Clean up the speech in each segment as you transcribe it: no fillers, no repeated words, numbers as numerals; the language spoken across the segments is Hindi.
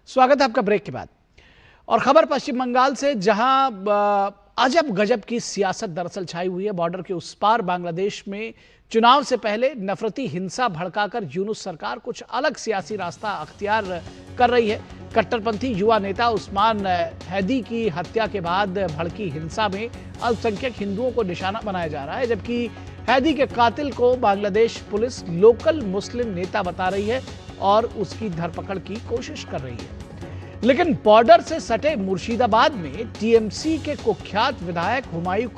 स्वागत है आपका ब्रेक के बाद। और खबर पश्चिम बंगाल से, जहां अजब गजब की सियासत दरअसल छाई हुई है। बॉर्डर के उस पार बांग्लादेश में चुनाव से पहले नफरती हिंसा भड़काकर यूनुस सरकार कुछ अलग सियासी रास्ता अख्तियार कर रही है। कट्टरपंथी युवा नेता उस्मान हैदी की हत्या के बाद भड़की हिंसा में अल्पसंख्यक हिंदुओं को निशाना बनाया जा रहा है, जबकि हैदी के कातिल को बांग्लादेश पुलिस लोकल मुस्लिम नेता बता रही है और उसकी धरपकड़ की कोशिश कर रही है। लेकिन बॉर्डर से सटे मुर्शिदाबाद में टीएमसी के कुख्यात विधायक हुमायूं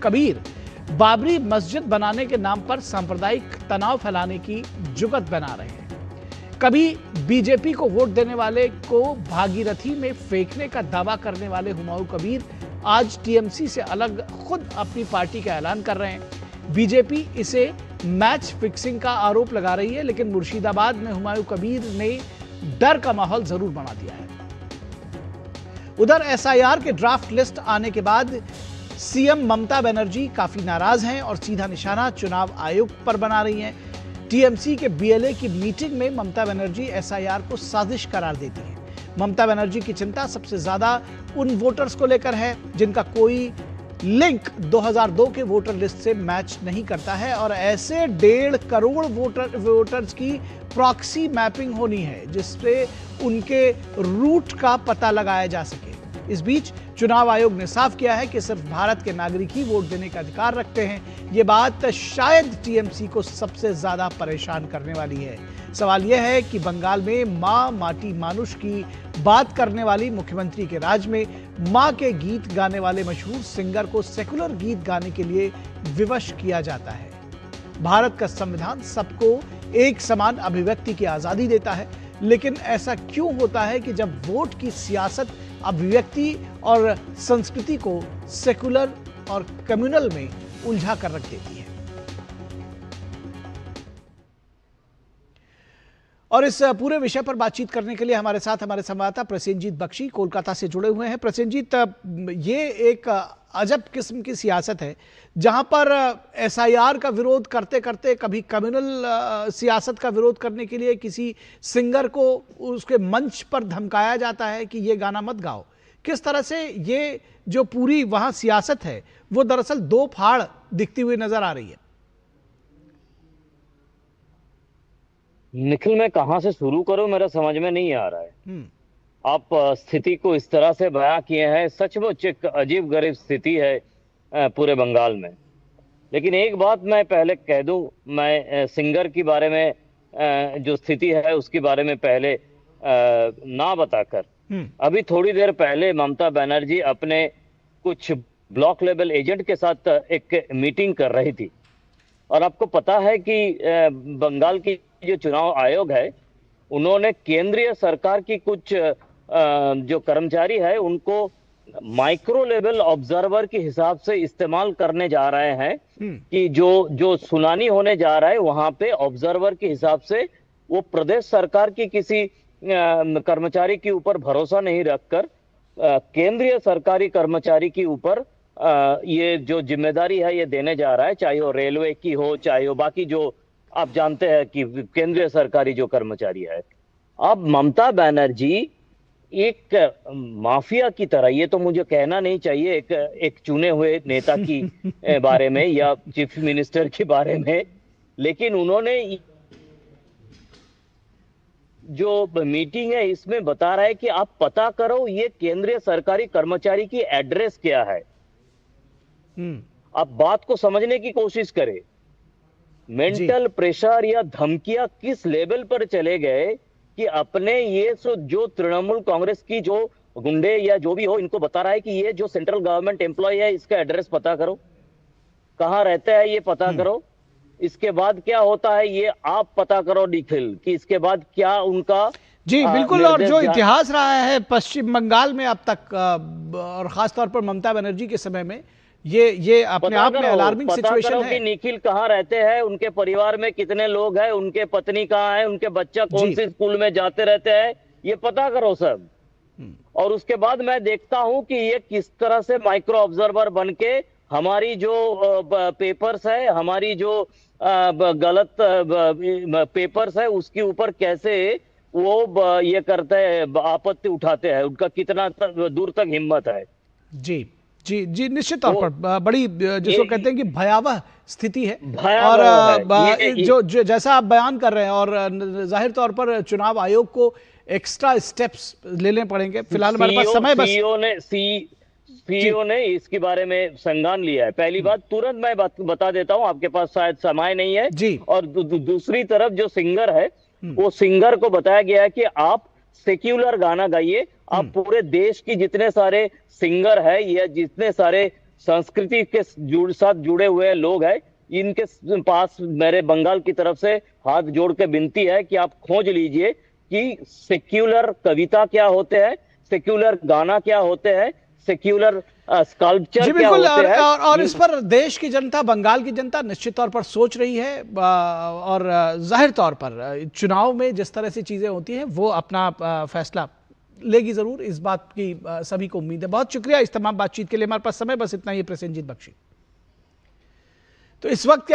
कबीर बाबरी मस्जिद बनाने के नाम पर सांप्रदायिक तनाव फैलाने की जुगत बना रहे हैं। कभी बीजेपी को वोट देने वाले को भागीरथी में फेंकने का दावा करने वाले हुमायूं कबीर आज टीएमसी से अलग खुद अपनी पार्टी का ऐलान कर रहे हैं। बीजेपी इसे मैच फिक्सिंग का आरोप लगा रही है, लेकिन मुर्शिदाबाद में हुमायूं कबीर ने डर का माहौल जरूर बना दिया है। उधर एसआईआर के ड्राफ्ट लिस्ट आने के बाद सीएम ममता बनर्जी काफी नाराज हैं और सीधा निशाना चुनाव आयोग पर बना रही हैं। टीएमसी के बीएलए की मीटिंग में ममता बनर्जी एसआईआर को साजिश करार देती हैं। ममता बनर्जी की चिंता सबसे ज्यादा उन वोटर्स को लेकर है जिनका कोई लिंक 2002 के वोटर लिस्ट से मैच नहीं करता है, और ऐसे 1.5 करोड़ वोटर्स की प्रॉक्सी मैपिंग होनी है जिससे उनके रूट का पता लगाया जा सके। इस बीच चुनाव आयोग ने साफ किया है कि सिर्फ भारत के नागरिक ही वोट देने का अधिकार रखते हैं। ये बात शायद टीएमसी को सबसे ज्यादा परेशान करने वाली है। सवाल यह है कि बंगाल में मां माटी मानुष की बात करने वाली मुख्यमंत्री के राज में मां के गीत गाने वाले मशहूर सिंगर को सेकुलर गीत गाने के लिए विवश किया जाता है। भारत का संविधान सबको एक समान अभिव्यक्ति की आजादी देता है, लेकिन ऐसा क्यों होता है कि जब वोट की सियासत अभिव्यक्ति और संस्कृति को सेकुलर और कम्युनल में उलझा कर रख देती है। और इस पूरे विषय पर बातचीत करने के लिए हमारे साथ हमारे संवाददाता प्रसेनजीत बख्शी कोलकाता से जुड़े हुए हैं। प्रसेनजीत, ये एक अजब किस्म की सियासत है जहां पर एसआईआर का विरोध करते करते कभी कम्युनल सियासत का विरोध करने के लिए किसी सिंगर को उसके मंच पर धमकाया जाता है कि ये गाना मत गाओ। किस तरह से ये जो पूरी वहां सियासत है वो दरअसल दो फाड़ दिखती हुई नजर आ रही है। निखिल, मैं कहां से शुरू करूं, मेरा समझ में नहीं आ रहा है। आप स्थिति को इस तरह से बयां किए हैं, सचमुच एक अजीब गरीब स्थिति है पूरे बंगाल में। लेकिन एक बात मैं पहले कह दूं, मैं सिंगर के बारे में जो स्थिति है उसके बारे में पहले ना बताकर, अभी थोड़ी देर पहले ममता बनर्जी अपने कुछ ब्लॉक लेवल एजेंट के साथ एक मीटिंग कर रही थी। और आपको पता है कि बंगाल की जो चुनाव आयोग है उन्होंने केंद्रीय सरकार की कुछ जो कर्मचारी है उनको माइक्रो लेवल ऑब्जर्वर के हिसाब से इस्तेमाल करने जा रहे हैं कि जो सुनानी होने जा रहा है वहां पे ऑब्जर्वर के हिसाब से वो प्रदेश सरकार की किसी कर्मचारी के ऊपर भरोसा नहीं रखकर केंद्रीय सरकारी कर्मचारी के ऊपर ये जो जिम्मेदारी है ये देने जा रहा है, चाहे वो रेलवे की हो चाहे वो बाकी जो आप जानते हैं कि केंद्रीय सरकारी जो कर्मचारी है। अब ममता बनर्जी एक माफिया की तरह, ये तो मुझे कहना नहीं चाहिए एक चुने हुए नेता की बारे में या चीफ मिनिस्टर के बारे में, लेकिन उन्होंने जो मीटिंग है इसमें बता रहा है कि आप पता करो ये केंद्रीय सरकारी कर्मचारी की एड्रेस क्या है। आप बात को समझने की कोशिश करें। मेंटल प्रेशर या धमकियां किस लेवल पर चले गए कि अपने ये जो तृणमूल कांग्रेस की जो गुंडे या जो भी हो इनको बता रहा है कि ये जो सेंट्रल गवर्नमेंट एम्प्लॉय है इसका एड्रेस पता करो, कहां रहता है ये पता करो, इसके बाद क्या होता है ये आप पता करो निखिल, कि इसके बाद क्या उनका जी बिल्कुल। और जो इतिहास रहा है पश्चिम बंगाल में अब तक और खासतौर पर ममता बनर्जी के समय में, ये अपने आप में अलार्मिंग सिचुएशन है। कि निखिल कहाँ रहते हैं, उनके परिवार में कितने लोग हैं, उनके पत्नी कहाँ है, उनके बच्चा कौन से स्कूल में जाते रहते हैं, ये पता करो सब। और उसके बाद मैं देखता हूं कि ये किस तरह से माइक्रो ऑब्जर्वर बनके हमारी जो पेपर्स है, हमारी जो गलत पेपर्स है उसके ऊपर कैसे ये करते हैं, आपत्ति उठाते हैं, उनका कितना दूर तक हिम्मत है। जी जी जी, निश्चित तौर पर बड़ी जिसको ये कहते हैं कि भयावह स्थिति है। और भयावह है जो जैसा आप बयान कर रहे हैं, और जाहिर तौर पर चुनाव आयोग को एक्स्ट्रा स्टेप्स लेने पड़ेंगे। फिलहाल हमारे पास समय बस सीईओ ने इसके बारे में संज्ञान लिया है। पहली बात तुरंत मैं बता देता हूं, आपके पास शायद समय नहीं है जी। और दूसरी तरफ जो सिंगर है, वो सिंगर को बताया गया है कि आप सेक्युलर गाना गाइए। आप पूरे देश की जितने सारे सिंगर है या जितने सारे संस्कृति के साथ जुड़े हुए लोग हैं, इनके पास मेरे बंगाल की तरफ से हाथ जोड़ के विनती है कि आप खोज लीजिए कि सेक्युलर कविता क्या होते हैं, सेक्युलर गाना क्या होते हैं, सेक्युलर स्कल्पचर क्या होते हैं। और इस पर देश की जनता, बंगाल की जनता निश्चित तौर पर सोच रही है। और जाहिर तौर पर चुनाव में जिस तरह से चीजें होती हैं वो अपना फैसला लेगी जरूर, इस बात की सभी को उम्मीद है। बहुत शुक्रिया इस तमाम बातचीत के लिए। हमारे पास समय बस इतना ही। प्रसेनजीत बख्शी। तो इस वक्त